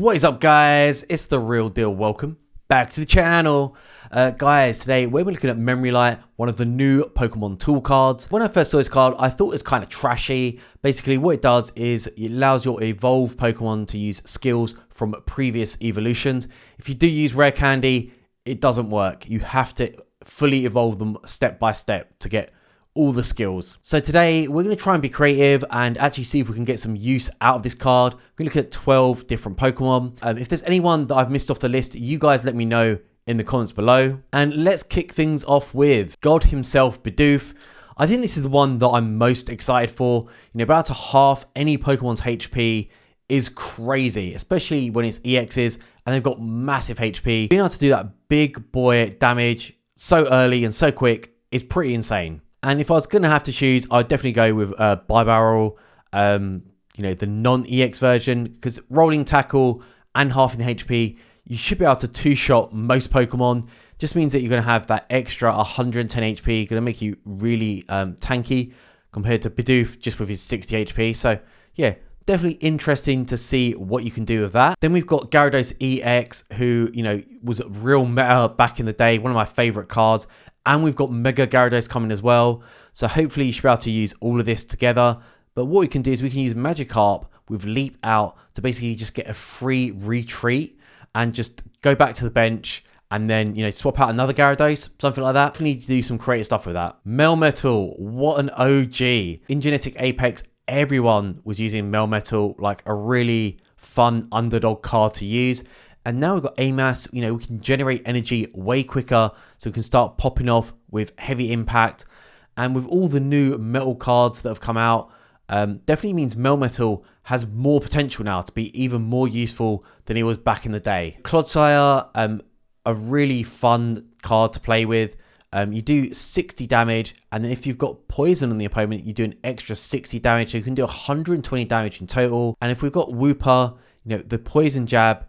What is up, guys? It's the real deal. Welcome back to the channel. Guys, today we're looking at Memory Light, one of the new Pokemon tool cards. When I first saw this card, I thought it was kind of trashy. Basically, what it does is it allows your evolved Pokemon to use skills from previous evolutions. If you do use Rare Candy, it doesn't work. You have to fully evolve them step by step to get all the skills. So today we're going to try and be creative and actually see if we can get some use out of this card. We're going to look at 12 different Pokemon. If there's anyone that I've missed off the list, you guys let me know in the comments below. And let's kick things off with God himself, Bidoof. I think this is the one that I'm most excited for. You know, about to half any Pokemon's HP is crazy, especially when it's EXs and they've got massive HP. Being able to do that big boy damage so early and so quick is pretty insane. And if I was going to have to choose, I'd definitely go with Bibarel, you know, the non-EX version, because rolling tackle and halving the HP, you should be able to two-shot most Pokemon. Just means that you're going to have that extra 110 HP, going to make you really tanky compared to Bidoof just with his 60 HP. So, yeah, definitely interesting to see what you can do with that. Then we've got Gyarados EX, who, you know, was real meta back in the day, one of my favorite cards. And we've got Mega Gyarados coming as well. So hopefully you should be able to use all of this together. But what we can do is we can use Magikarp with Leap Out to basically just get a free retreat and just go back to the bench and then, you know, swap out another Gyarados, something like that. We need to do some creative stuff with that. Melmetal, what an OG. In Genetic Apex, everyone was using Melmetal, like a really fun underdog card to use. And now we've got AMAS, you know, we can generate energy way quicker, so we can start popping off with heavy impact. And with all the new metal cards that have come out, definitely means Melmetal has more potential now to be even more useful than it was back in the day. Clodsire, a really fun card to play with. You do 60 damage, and then if you've got poison on the opponent, you do an extra 60 damage, so you can do 120 damage in total. And if we've got Wooper, you know, the poison jab,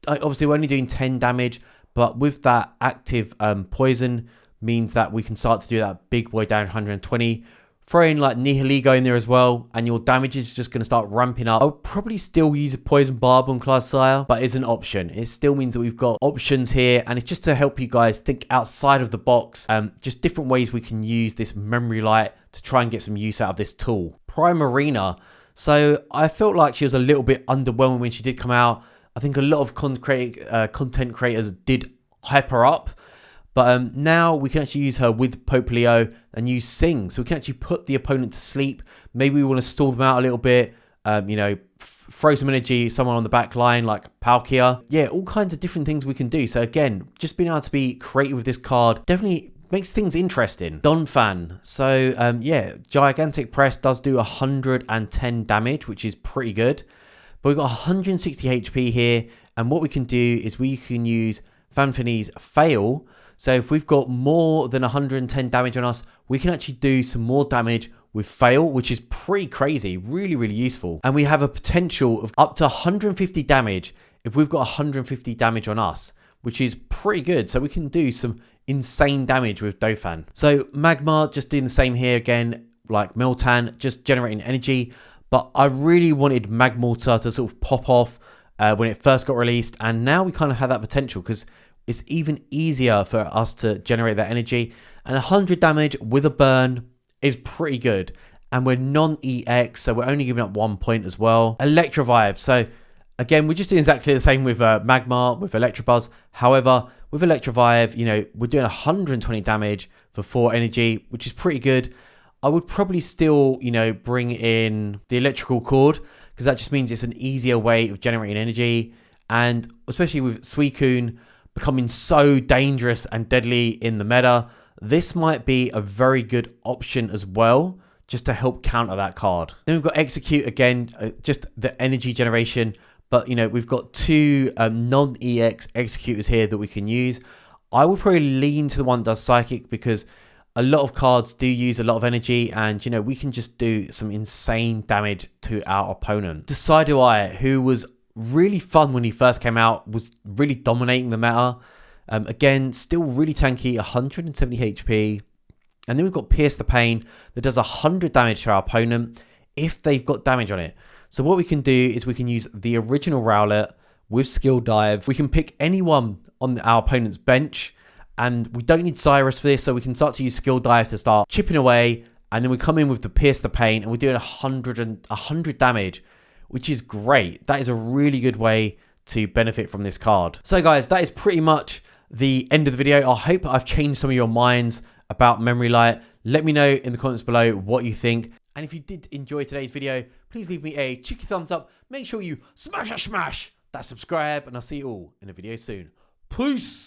obviously we're only doing 10 damage, but with that active poison means that we can start to do that big boy down 120. Throw in like Nihiligo in there as well, and your damage is just going to start ramping up. I would probably still use a poison barb on Clodsire, but it's an option. It still means that we've got options here, and it's just to help you guys think outside of the box. Just different ways we can use this Memory Light to try and get some use out of this tool. Primarina. So I felt like she was a little bit underwhelming when she did come out. I think a lot of content creators did hype her up. But now we can actually use her with Popplio and use Sing. So we can actually put the opponent to sleep. Maybe we want to stall them out a little bit. You know, throw some energy, someone on the back line like Palkia. Yeah, all kinds of different things we can do. So again, just being able to be creative with this card definitely makes things interesting. Donphan. So yeah, Gigantic Press does do 110 damage, which is pretty good. But we've got 160 HP here. And what we can do is we can use Fanfani's Fail. So if we've got more than 110 damage on us, we can actually do some more damage with Fail, which is pretty crazy, really, really useful. And we have a potential of up to 150 damage if we've got 150 damage on us, which is pretty good. So we can do some insane damage with Donphan. So Magmar, just doing the same here again, like Miltank, just generating energy. But I really wanted Magmortar to sort of pop off when it first got released. And now we kind of have that potential because it's even easier for us to generate that energy. And 100 damage with a burn is pretty good. And we're non-EX, so we're only giving up 1 point as well. Electivire. So again, we're just doing exactly the same with Magmar, with Electabuzz. However, with Electivire, you know, we're doing 120 damage for 4 energy, which is pretty good. I would probably still, you know, bring in the electrical cord because that just means it's an easier way of generating energy. And especially with Suicune becoming so dangerous and deadly in the meta, this might be a very good option as well, just to help counter that card. Then we've got Exeggutor again, just the energy generation. But, you know, we've got 2 non-EX Exeggutors here that we can use. I would probably lean to the one that does Psychic because a lot of cards do use a lot of energy, and, you know, we can just do some insane damage to our opponent. Decidueye, who was really fun when he first came out, was really dominating the meta. Again, still really tanky, 170 HP. And then we've got Pierce the Pain that does 100 damage to our opponent if they've got damage on it. So what we can do is we can use the original Rowlet with Skill Dive. We can pick anyone on our opponent's bench, and we don't need Cyrus for this, so we can start to use Skill Dive to start chipping away, and then we come in with the Pierce the Pain, and we're doing 100 damage, which is great. That is a really good way to benefit from this card. So guys, that is pretty much the end of the video. I hope I've changed some of your minds about Memory Light. Let me know in the comments below what you think. And if you did enjoy today's video, please leave me a cheeky thumbs up. Make sure you smash that subscribe, and I'll see you all in a video soon. Peace!